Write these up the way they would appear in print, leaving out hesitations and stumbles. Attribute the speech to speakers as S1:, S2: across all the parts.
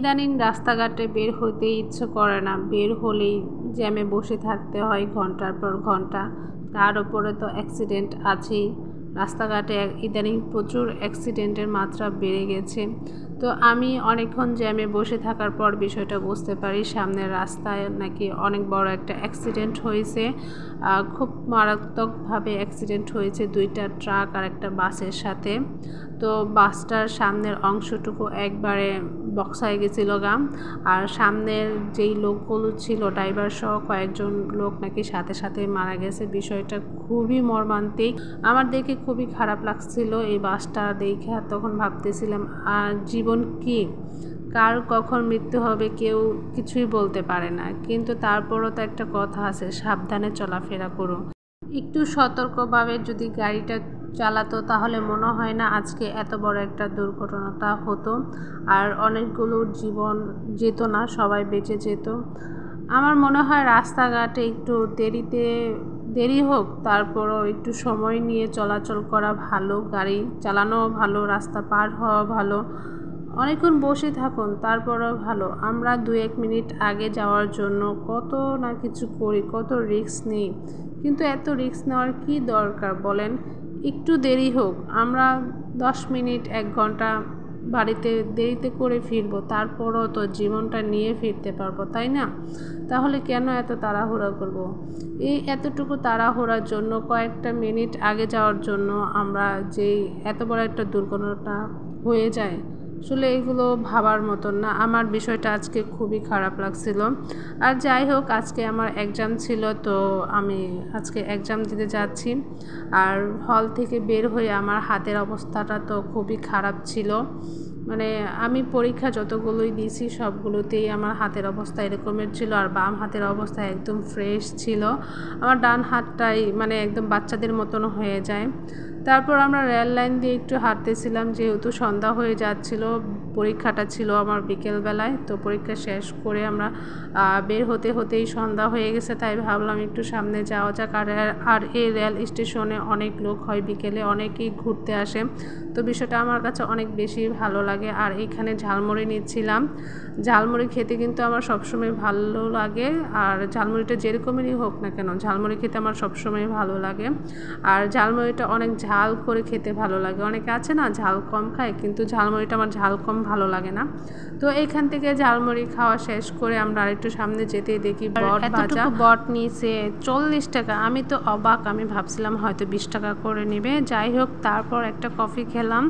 S1: ইদানিং রাস্তাঘাটে বের হতে ইচ্ছে করে না, বের হলেই জ্যামে বসে থাকতে হয় ঘন্টার পর ঘন্টা। তার উপরে তো অ্যাক্সিডেন্ট আছেই। রাস্তাঘাটে ইদানিং প্রচুর অ্যাক্সিডেন্টের মাত্রা বেড়ে গেছে। তো আমি অনেকক্ষণ জ্যামে বসে থাকার পর বিষয়টা বুঝতে পারি, সামনের রাস্তায় নাকি অনেক বড় একটা অ্যাক্সিডেন্ট হয়েছে। খুব মারাত্মকভাবে অ্যাক্সিডেন্ট হয়েছে দুইটা ট্রাক আর একটা বাসের সাথে। তো বাসটার সামনের অংশটুকু একবারে বক্সায় গেছিল গা, আর সামনের যেই লোকগুলো ছিল ড্রাইভার সহ কয়েকজন লোক নাকি সাথে সাথে মারা গেছে। বিষয়টা খুবই মর্মান্তিক, আমার দেখে খুবই খারাপ লাগছিল এই বাসটা দেখে। তখন ভাবতেছিলাম জীবন কি, কার কখন মৃত্যু হবে কেউ কিছুই বলতে পারে না, কিন্তু তারপরও তো একটা কথা আছে, সাবধানে চলাফেরা করো। একটু সতর্কভাবে যদি গাড়িটা চালাতো তাহলে মনে হয় না আজকে এত বড় একটা দুর্ঘটনাটা হতো, আর অনেকগুলো জীবন যেত না, সবাই বেঁচে যেত। আমার মনে হয় রাস্তাঘাটে একটু দেরি হোক, তারপরও একটু সময় নিয়ে চলাচল করা ভালো, গাড়ি চালানো ভালো, রাস্তা পার হওয়া ভালো। অনেকক্ষণ বসে থাকুন তারপরও ভালো। আমরা 2-1 মিনিট আগে যাওয়ার জন্য কত না কিছু করি, কত রিস্ক নিই, কিন্তু এত রিস্ক নেওয়ার কি দরকার বলেন? একটু দেরি হোক, আমরা 10 মিনিট 1 ঘন্টা বাড়িতে দেরিতে করে ফিরবো, তারপরও তো জীবনটা নিয়ে ফিরতে পারবো, তাই না? তাহলে কেন এত তাড়াহুড়া করব? এই এতটুকু তাড়াহুড়ার জন্য, কয়েকটা মিনিট আগে যাওয়ার জন্য আমরা যেই এত বড় একটা দুর্ঘটনা হয়ে যায়, আসলে এগুলো ভাবার মতন না। আমার বিষয়টা আজকে খুবই খারাপ লাগছিল। আর যাই হোক, আজকে আমার এক্সাম ছিল, তো আমি আজকে এক্সাম দিতে যাচ্ছি। আর হল থেকে বের হয়ে আমার হাতের অবস্থাটা তো খুবই খারাপ ছিল। মানে আমি পরীক্ষা যতগুলোই দিয়েছি সবগুলোতেই আমার হাতের অবস্থা এরকমের ছিল, আর বাম হাতের অবস্থা একদম ফ্রেশ ছিল। আমার ডান হাতটাই মানে একদম বাচ্চাদের মতন হয়ে যায়। তারপর আমরা রেল লাইন দিয়ে একটু হাঁটতেছিলাম, যেহেতু সন্ধ্যা হয়ে যাচ্ছিল, পরীক্ষাটা ছিল আমার বিকেলবেলায়। তো পরীক্ষা শেষ করে আমরা বের হতে হতেই সন্ধ্যা হয়ে গেছে, তাই ভাবলাম একটু সামনে যাওয়া যাক। আর এই রেল স্টেশনে অনেক লোক হয়, বিকেলে অনেকেই ঘুরতে আসে, তো বিষয়টা আমার কাছে অনেক বেশি ভালো লাগে। আর এখানে ঝালমুড়ি নিচ্ছিলাম। ঝালমুড়ি খেতে কিন্তু আমার সবসময় ভালো লাগে, আর ঝালমুড়িটা যেরকমেরই হোক না কেন, ঝালমুড়ি খেতে আমার সবসময় ভালো লাগে। আর ঝালমুড়িটা অনেক ঝাল করে খেতে ভালো লাগে। অনেকে আছে না ঝাল কম খায়, কিন্তু ঝালমুড়িটা আমার ঝাল কম ভালো লাগে না। তো এইখান থেকে ঝালমুড়ি খাওয়া শেষ করে আমরা আরেকটু সামনে যেতেই দেখি বট ভাজা। বট নিয়েছে 40 টাকা। আমি তো অবাক, আমি ভাবছিলাম হয়তো 20 টাকা করে নেবে। যাই হোক, তারপর একটা কফি খেলাম।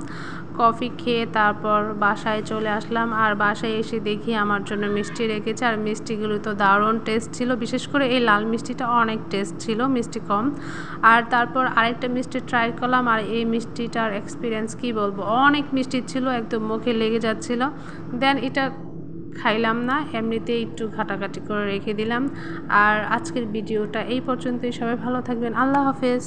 S1: কফি খেয়ে তারপর বাসায় চলে আসলাম। আর বাসায় এসে দেখি আমার জন্য মিষ্টি রেখেছে, আর মিষ্টিগুলো তো দারুণ টেস্ট ছিল। বিশেষ করে এই লাল মিষ্টিটা অনেক টেস্ট ছিল, মিষ্টি কম। আর তারপর আরেকটা মিষ্টি ট্রাই করলাম, আর এই মিষ্টিটার এক্সপিরিয়েন্স কি বলবো, অনেক মিষ্টি ছিল, একদম মুখে লেগে যাচ্ছিল। দেন এটা খাইলাম না, এমনিতেই একটু ঘাটাঘাটি করে রেখে দিলাম। আর আজকের ভিডিওটা এই পর্যন্তই। সবাই ভালো থাকবেন, আল্লাহ হাফেজ।